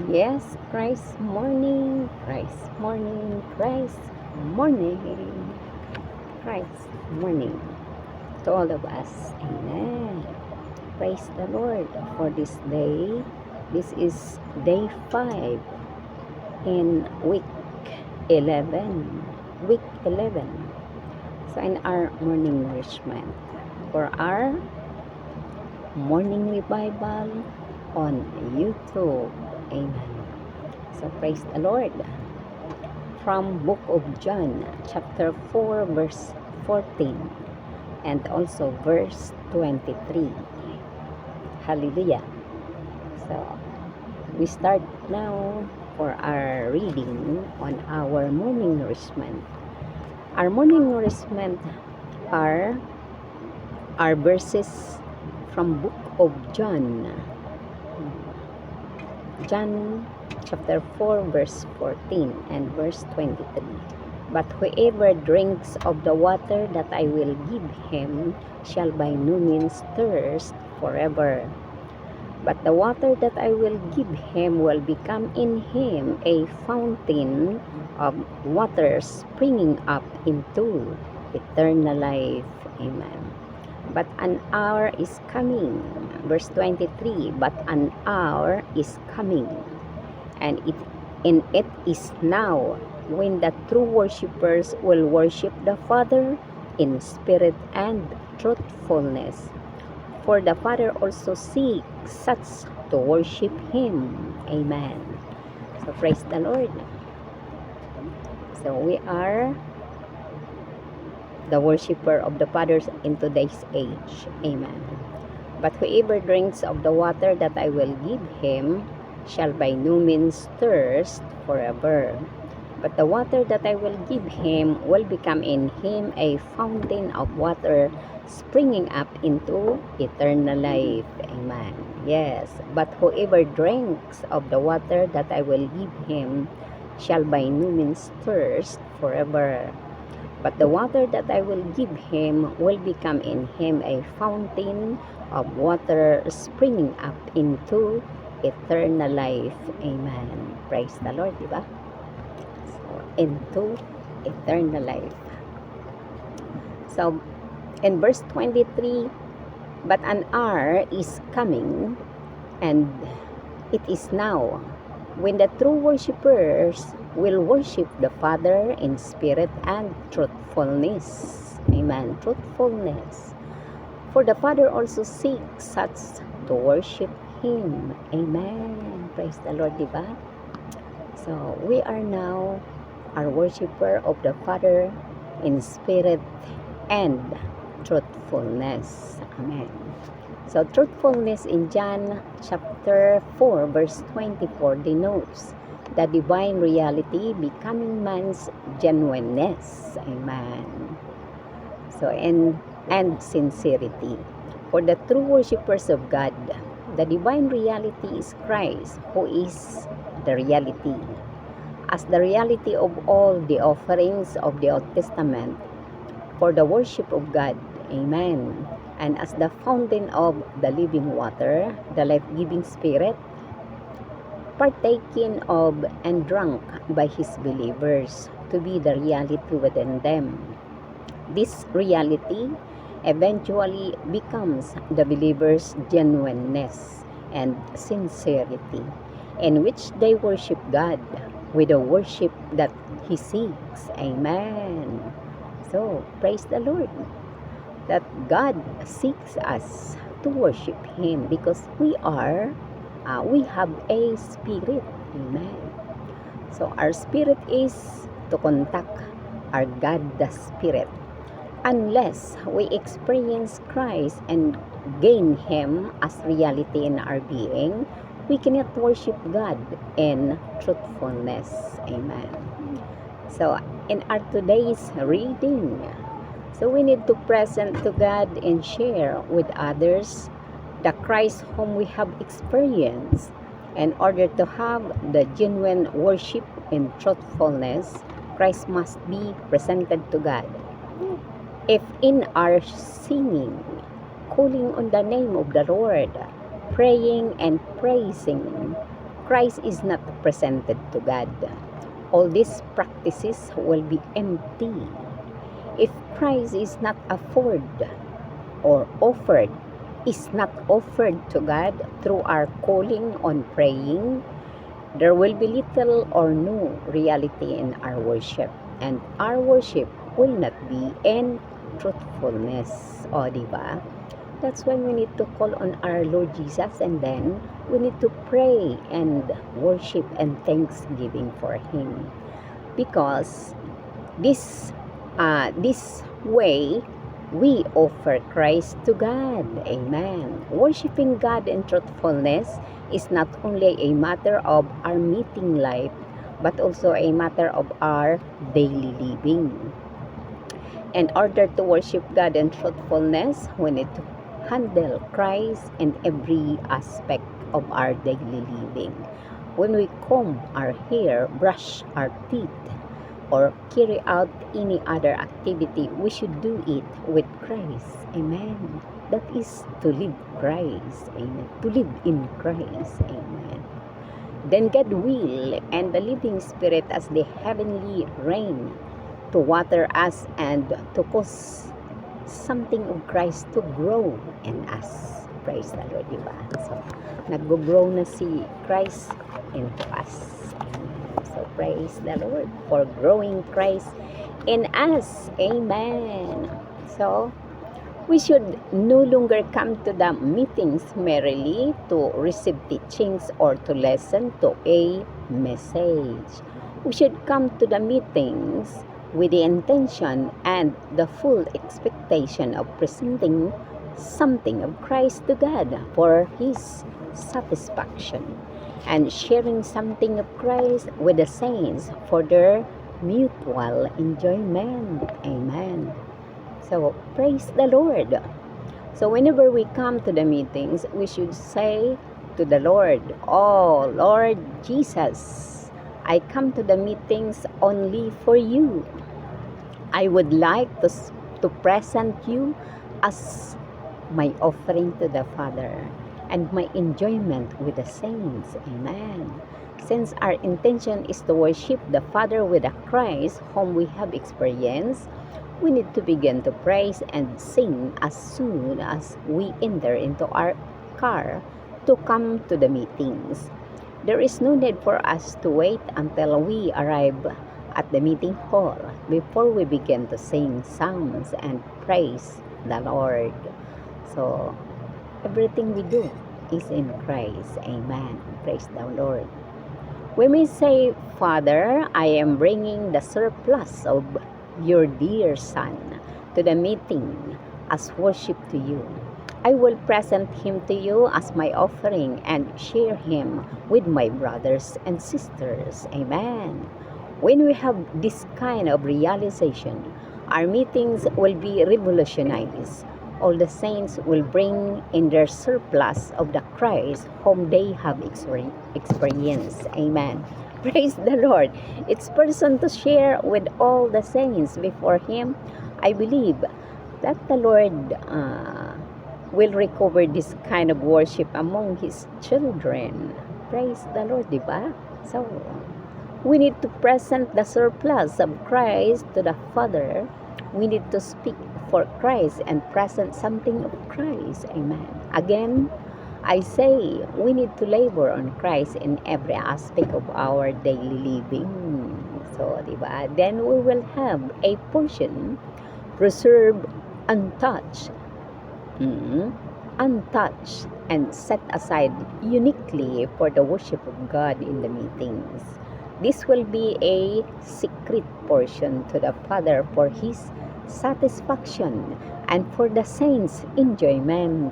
Yes, Christ morning, Christ morning, Christ morning, Christ morning to all of us. Amen. Praise the Lord for this day. This is day 5 in week 11. Week 11. So in our morning nourishment for our morning revival on YouTube. Amen. So praise the Lord. From book of John, chapter 4, verse 14, and also verse 23. Hallelujah. So, we start now for our reading on our morning nourishment. Our morning nourishment are our verses from book of John. John chapter 4 verse 14 and verse 23. But whoever drinks of the water that I will give him shall by no means thirst forever. But the water that I will give him will become in him a fountain of water springing up into eternal life. Amen. But an hour is coming. Verse 23, but an hour is coming, and it is now, when the true worshippers will worship the Father in spirit and truthfulness. For the Father also seeks such to worship Him. Amen. So praise the Lord. So we are the worshipper of the Father in today's age. Amen. But whoever drinks of the water that I will give him shall by no means thirst forever. But the water that I will give him will become in him a fountain of water springing up into eternal life. Amen. Yes, but whoever drinks of the water that I will give him shall by no means thirst forever. But the water that I will give him will become in him a fountain of water springing up into eternal life. Amen. Praise the Lord, diba? So, into eternal life. So, in verse 23, but an hour is coming, and it is now, when the true worshippers will worship the Father in spirit and truthfulness. Amen. Truthfulness. For the Father also seeks such to worship Him. Amen. Praise the Lord, diba? So, we are now our worshipper of the Father in spirit and truthfulness. Amen. So, truthfulness in John chapter 4 verse 24 denotes the divine reality becoming man's genuineness. Amen. So, and sincerity. For the true worshippers of God, the divine reality is Christ, who is the reality. As the reality of all the offerings of the Old Testament for the worship of God. Amen. And as the fountain of the living water, the life-giving Spirit, partaken of and drunk by His believers to be the reality within them. This reality eventually becomes the believer's genuineness and sincerity, in which they worship God with a worship that He seeks. Amen. So, praise the Lord that God seeks us to worship Him because we have a spirit. Amen. So, our spirit is to contact our God the Spirit. Unless we experience Christ and gain Him as reality in our being, we cannot worship God in truthfulness. Amen. So, in our today's reading, so we need to present to God and share with others the Christ whom we have experienced. In order to have the genuine worship in truthfulness, Christ must be presented to God. If in our singing, calling on the name of the Lord, praying and praising, Christ is not presented to God. All these practices will be empty if Christ is not is not offered to God through our calling on praying. There will be little or no reality in our worship, and our worship will not be in truthfulness. O, diba? That's why we need to call on our Lord Jesus, and then we need to pray and worship and thanksgiving for Him. Because this way, we offer Christ to God. Amen. Worshiping God in truthfulness is not only a matter of our meeting life, but also a matter of our daily living. In order to worship God in truthfulness, we need to handle Christ in every aspect of our daily living. When we comb our hair, brush our teeth, or carry out any other activity, we should do it with Christ. Amen. That is to live Christ. Amen. To live in Christ. Amen. Then God will and the living Spirit as the heavenly rain to water us and to cause something of Christ to grow in us. Praise the Lord, diba? So, nag-grow na si Christ in us. So, praise the Lord for growing Christ in us. Amen. So, we should no longer come to the meetings merely to receive teachings or to listen to a message. We should come to the meetings with the intention and the full expectation of presenting something of Christ to God for His satisfaction, and sharing something of Christ with the saints for their mutual enjoyment. Amen. So, praise the Lord. So, whenever we come to the meetings, we should say to the Lord, "Oh, Lord Jesus, I come to the meetings only for you. I would like to present you as my offering to the Father and my enjoyment with the saints." Amen. Since our intention is to worship the Father with the Christ whom we have experienced, we need to begin to praise and sing as soon as we enter into our car to come to the meetings. There is no need for us to wait until we arrive at the meeting hall before we begin to sing songs and praise the Lord. So, everything we do is in Christ. Amen. Praise the Lord. We may say, "Father, I am bringing the surplus of your dear Son to the meeting as worship to you. I will present him to you as my offering and share him with my brothers and sisters." Amen. When we have this kind of realization, our meetings will be revolutionized. All the saints will bring in their surplus of the Christ whom they have experienced. Amen. Praise the Lord. It's person to share with all the saints before Him. I believe that the Lord will recover this kind of worship among His children. Praise the Lord, diba? So, we need to present the surplus of Christ to the Father. We need to speak for Christ and present something of Christ. Amen. Again, I say we need to labor on Christ in every aspect of our daily living. So, diba? Then we will have a portion reserved, untouched, untouched, and set aside uniquely for the worship of God in the meetings. This will be a secret portion to the Father for His satisfaction and for the saints' enjoyment.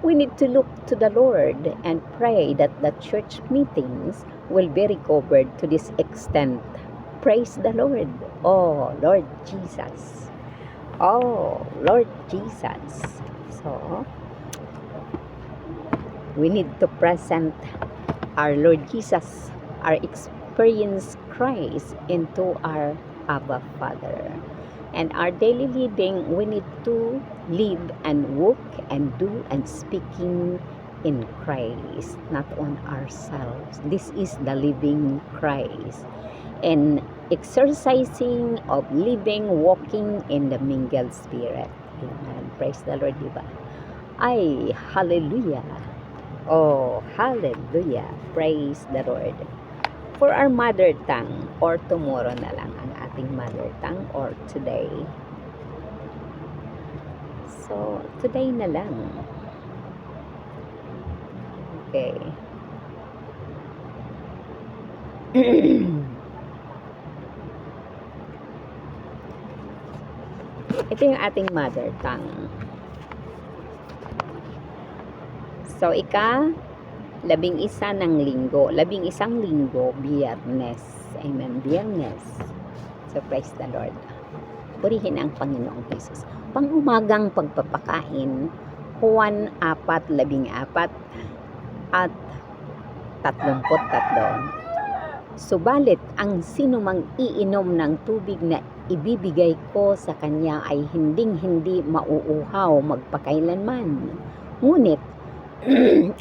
We need to look to the Lord and pray that the church meetings will be recovered to this extent. Praise the Lord. Oh, Lord Jesus. Oh, Lord Jesus. So, we need to present our Lord Jesus, our experienced Christ, into our Abba Father. And our daily living, we need to live and walk and do and speaking in Christ, not on ourselves. This is the living Christ. And exercising of living, walking in the mingled spirit. Amen. Praise the Lord, diba? Ay, hallelujah. Oh, hallelujah. Praise the Lord. For our mother tongue, or tomorrow na lang ang ating mother tongue, or today. So, today na lang. Okay. Ito yung ating mother tongue. So, labing-isa ng linggo. Labing-isang linggo, Biyernes. Amen. Biyernes. So, praise the Lord. Purihin ang Panginoong Jesus. Pang-umagang pagpapakain, Juan 4:14 at 33. Subalit, ang sinumang iinom ng tubig na ibibigay ko sa kanya ay hinding-hindi mauuhaw magpakailanman. Ngunit,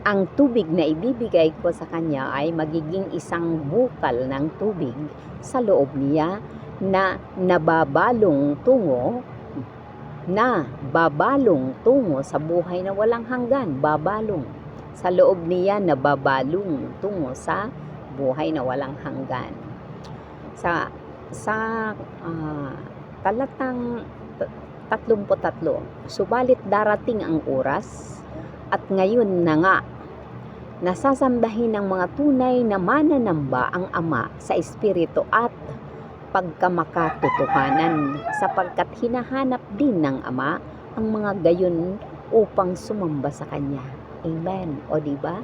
ang tubig na ibibigay ko sa kanya ay magiging isang bukal ng tubig sa loob niya na babalong tungo sa buhay na walang hanggan. Babalong sa loob niya na babalong tungo sa buhay na walang hanggan. Sa talatang 33, subalit darating ang oras at ngayon na nga, nasasambahin ng mga tunay na mananamba ang Ama sa Espiritu at pagkamakatotohanan, sapagkat hinahanap din ng Ama ang mga gayon upang sumamba sa Kanya. Amen. O diba?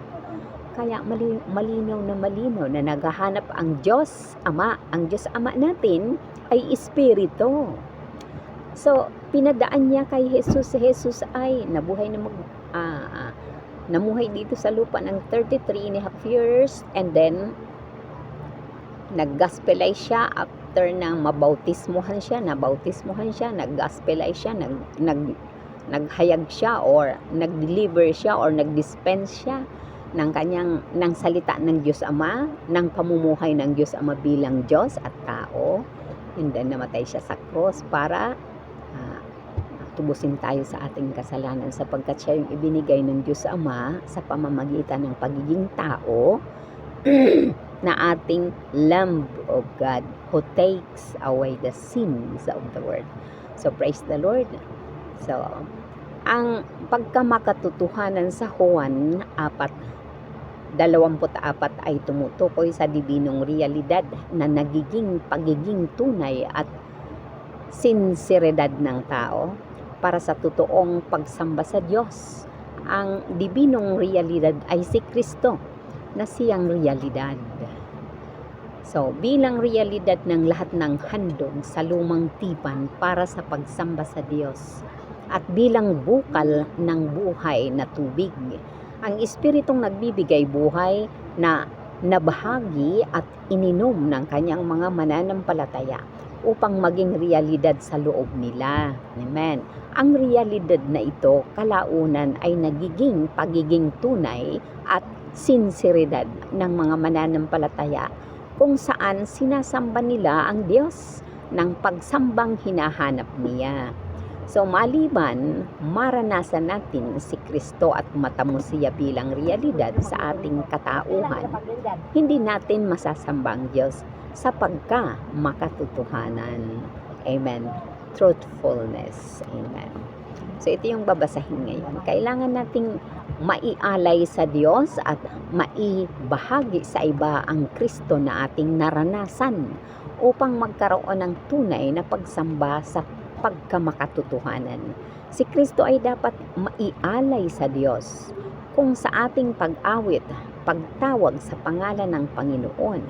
Kaya malinaw na naghahanap ang Diyos Ama. Ang Diyos Ama natin ay Espiritu. So, pinadaan niya kay Jesus. Si Jesus ay nabuhay namuhay dito sa lupa ng 33.5 years, and then nag-gospelize siya after nang nabautismohan siya, nag-gospelize siya, naghayag siya or nag-deliver siya or nag-dispense siya ng salita ng Diyos Ama, ng pamumuhay ng Diyos Ama bilang Diyos at tao. And then namatay siya sa cross para tubusin tayo sa ating kasalanan, sapagkat siya yung ibinigay ng Diyos Ama sa pamamagitan ng pagiging tao na ating Lamb of God who takes away the sins of the world. So praise the Lord. So ang pagkamakatotohanan sa Juan 4:24 ay tumutukoy sa dibinong realidad na pagiging tunay at sinseridad ng tao para sa totoong pagsamba sa Diyos. Ang dibinong realidad ay si Kristo na siyang realidad. So, bilang realidad ng lahat ng handog sa lumang tipan para sa pagsamba sa Diyos at bilang bukal ng buhay na tubig, ang Espiritong nagbibigay buhay na nabahagi at ininom ng kanyang mga mananampalataya upang maging realidad sa loob nila. Amen. Ang realidad na ito, kalaunan ay nagiging pagiging tunay at sinseridad ng mga mananampalataya kung saan sinasamba nila ang Diyos ng pagsambang hinahanap niya. So maliban, maranasan natin si Kristo at matamo siya bilang realidad sa ating katauhan, hindi natin masasamba ang Diyos sa makatotohanan. Amen. Truthfulness. Amen. So ito yung babasahin ngayon. Kailangan nating maialay sa Diyos at maibahagi sa iba ang Kristo na ating naranasan upang magkaroon ng tunay na pagsamba sa pagkamakatotohanan. Si Kristo ay dapat maialay sa Diyos kung sa ating pag-awit, pagtawag sa pangalan ng Panginoon,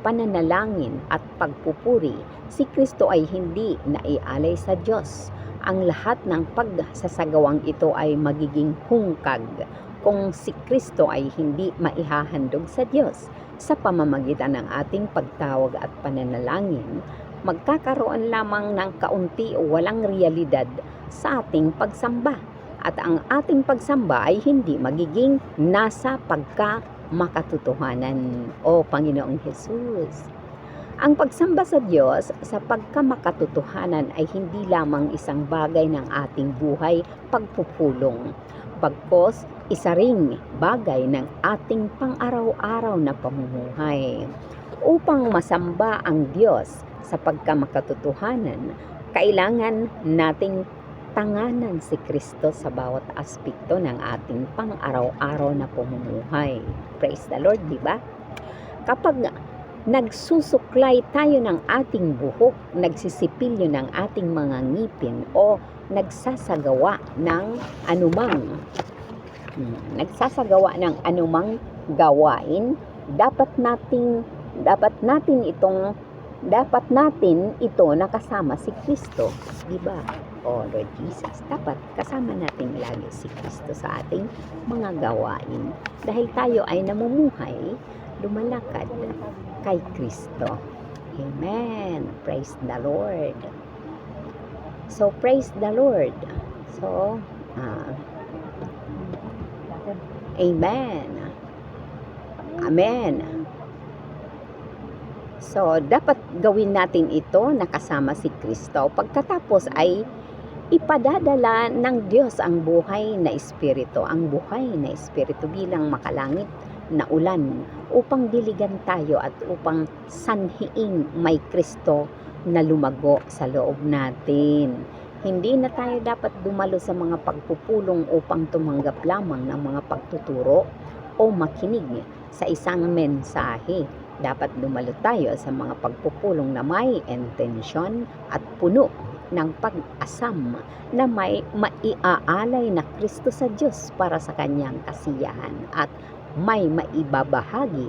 pananalangin at pagpupuri, si Kristo ay hindi naialay sa Diyos. Ang lahat ng pagsasagawang ito ay magiging hungkag kung si Kristo ay hindi maihahandog sa Diyos sa pamamagitan ng ating pagtawag at pananalangin magkakaroon lamang ng kaunti o walang realidad sa ating pagsamba. At ang ating pagsamba ay hindi magiging nasa pagkamakatotohanan. O Panginoong Hesus, ang pagsamba sa Diyos sa pagkamakatotohanan ay hindi lamang isang bagay ng ating buhay pagpupulong, bagkus isa ring bagay ng ating pang-araw-araw na pamumuhay. Upang masamba ang Diyos sa pagkamakatotohanan, kailangan nating tanganan si Kristo sa bawat aspekto ng ating pang-araw-araw na pamumuhay. Praise the Lord, di ba? Kapag nagsusuklay tayo ng ating buhok, nagsisipilyo ng ating mga ngipin o nagsasagawa ng anumang gawain, dapat natin ito nakasama si Kristo, di ba? O Lord Jesus, dapat kasama natin lagi si Kristo sa ating mga gawain dahil tayo ay namumuhay, lumalakad kay Kristo. Amen. Praise the Lord. So, praise the Lord. So, amen. Amen. So, dapat gawin natin ito nakasama si Kristo. Pagkatapos ay ipadadala ng Diyos ang buhay na espiritu, bilang makalangit na ulan upang diligan tayo at upang sanhiing may Kristo na lumago sa loob natin. Hindi na tayo dapat dumalo sa mga pagpupulong upang tumanggap lamang ng mga pagtuturo o makinig sa isang mensahe. Dapat dumalo tayo sa mga pagpupulong na may intensyon at puno ng pag-asam na may maiaalay na Kristo sa Diyos para sa kanyang kasiyahan at may maibabahagi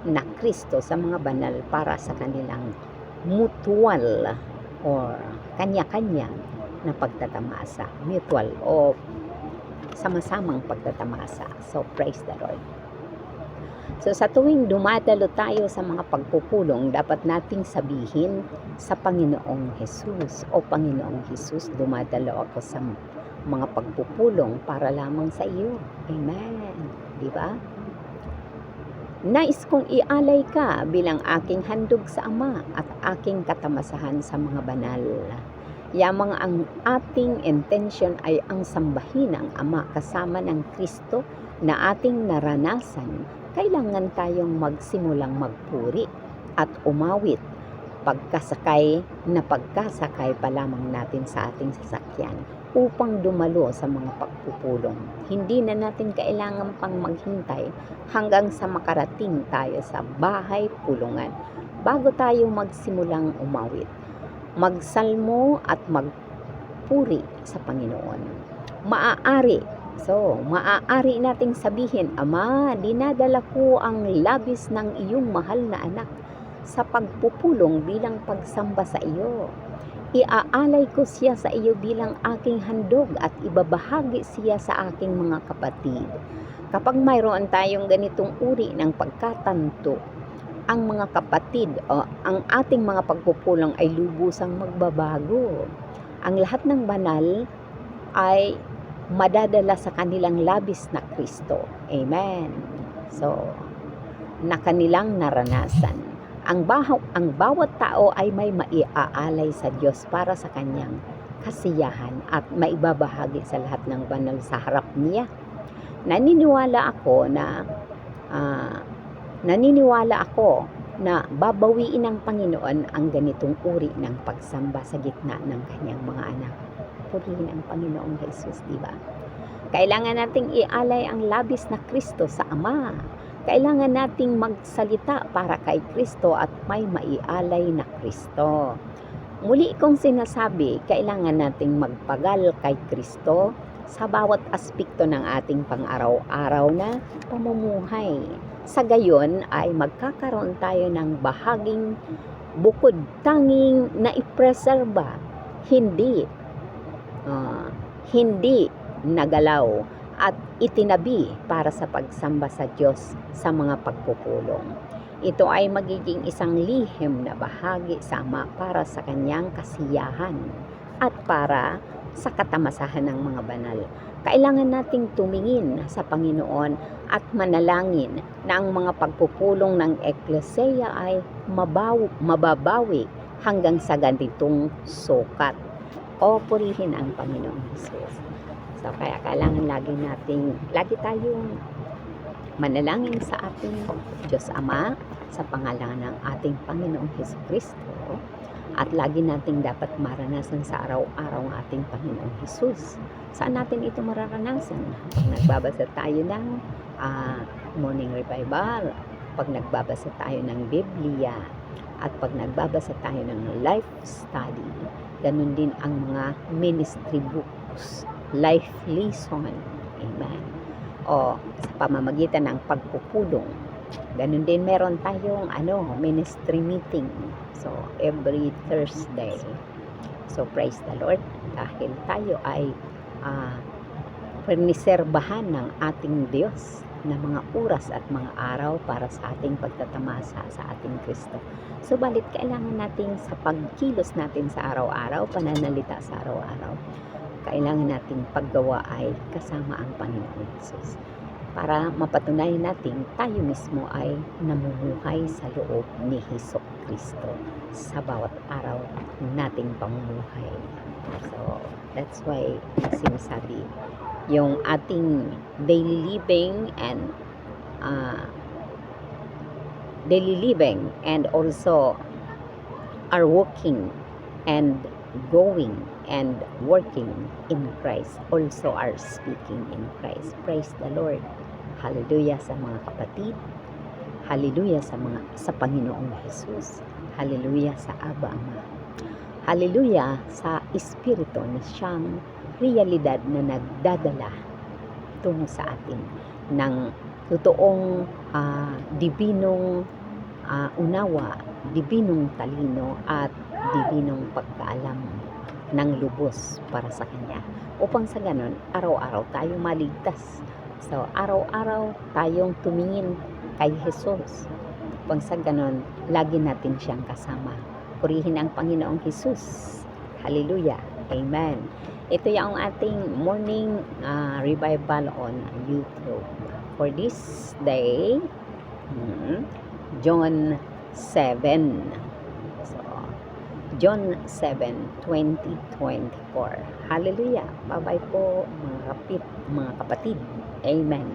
na Kristo sa mga banal para sa kanilang mutual or kanya-kanya na pagtatamasa, mutual o sama-samang pagtatamasa. So, praise the Lord. So, sa tuwing dumadalo tayo sa mga pagpupulong, dapat nating sabihin sa Panginoong Hesus, o Panginoong Hesus, dumadalo ako sa mga pagpupulong para lamang sa iyo. Amen. Di ba? Nais kong ialay ka bilang aking handog sa Ama at aking katamasahan sa mga banal. Yamang ang ating intention ay ang sambahin ang Ama kasama ng Kristo na ating naranasan. Kailangan tayong magsimulang magpuri at umawit pagkasakay pa lamang natin sa ating sasakyan upang dumalo sa mga pagpupulong. Hindi na natin kailangan pang maghintay hanggang sa makarating tayo sa bahay pulungan bago tayo magsimulang umawit, magsalmo at magpuri sa Panginoon. Maaari nating sabihin, Ama, dinadala ko ang labis ng iyong mahal na anak sa pagpupulong bilang pagsamba sa iyo. Iaalay ko siya sa iyo bilang aking handog at ibabahagi siya sa aking mga kapatid. Kapag mayroon tayong ganitong uri ng pagkatanto, ang mga kapatid o ang ating mga pagpupulong ay lubusang magbabago. Ang lahat ng banal ay madadala sa kanilang labis na Kristo. Amen. So, na kanilang naranasan. Ang bawat tao ay may maiaalay sa Diyos para sa kanyang kasiyahan at maibabahagi sa lahat ng banal sa harap niya. Naniniwala ako na babawiin ng Panginoon ang ganitong uri ng pagsamba sa gitna ng kanyang mga anak. Purihin ang Panginoong Jesus, di ba? Kailangan nating ialay ang labis na Kristo sa Ama. Kailangan nating magsalita para kay Kristo at may maialay na Kristo. Muli kong sinasabi, kailangan nating magpagal kay Kristo sa bawat aspekto ng ating pang-araw-araw na pamumuhay. Sa gayon ay magkakaroon tayo ng bahaging bukod tanging na ipreserba, hindi nagalaw at itinabi para sa pagsamba sa Diyos sa mga pagpupulong. Ito ay magiging isang lihim na bahagi sa Ama para sa kanyang kasiyahan at para sa katamasahan ng mga banal. Kailangan nating tumingin sa Panginoon at manalangin na ang mga pagpupulong ng Ekleseya ay mababawi hanggang sa ganitong sukat. O purihin ang Panginoong Hesus. So kaya kailangan lagi tayong manalangin sa ating Diyos Ama sa pangalan ng ating Panginoong Hesukristo, at lagi nating dapat maranasan sa araw-araw ang ating Panginoong Hesus. Saan natin ito mararanasan? Nagbabasa tayo ng morning revival, pag nagbabasa tayo ng Biblia, at pag nagbabasa tayo ng life study. Ganun din ang mga ministry books, life lesson. Amen. O sa pamamagitan ng pagpupulong. Ganun din meron tayong ministry meeting. So every Thursday. So praise the Lord dahil tayo ay perniserbahan ng ating Diyos na mga oras at mga araw para sa ating pagtatamasa sa ating Kristo. Subalit kailangan natin sa pagkilos natin sa araw-araw, pananalita sa araw-araw, kailangan nating paggawa ay kasama ang Panginoon Jesus. Para mapatunayan natin tayo mismo ay namumuhay sa loob ni Hesukristo sa bawat araw nating pamumuhay. So, that's why sinasabi yung ating daily living and also our walking and going and working in Christ, also are speaking in Christ. Praise the Lord. Hallelujah sa mga kapatid. Hallelujah sa Panginoong Hesus. Hallelujah sa Aba Ama. Hallelujah sa Espiritu na siyang realidad na nagdadala tungo sa atin ng totoong dibinong unawa, dibinong talino at dibinong pagkaalam ng lubos para sa Kanya. Upang sa ganon, araw-araw tayong maligtas. So, araw-araw tayong tumingin kay Jesus. Upang sa ganon, lagi natin siyang kasama. Purihin ang Panginoong Hesus. Hallelujah. Amen. Ito yung ating morning revival on YouTube. For this day, John 7. So, John 7, 2024. Hallelujah. Bye-bye po mga kapatid. Amen.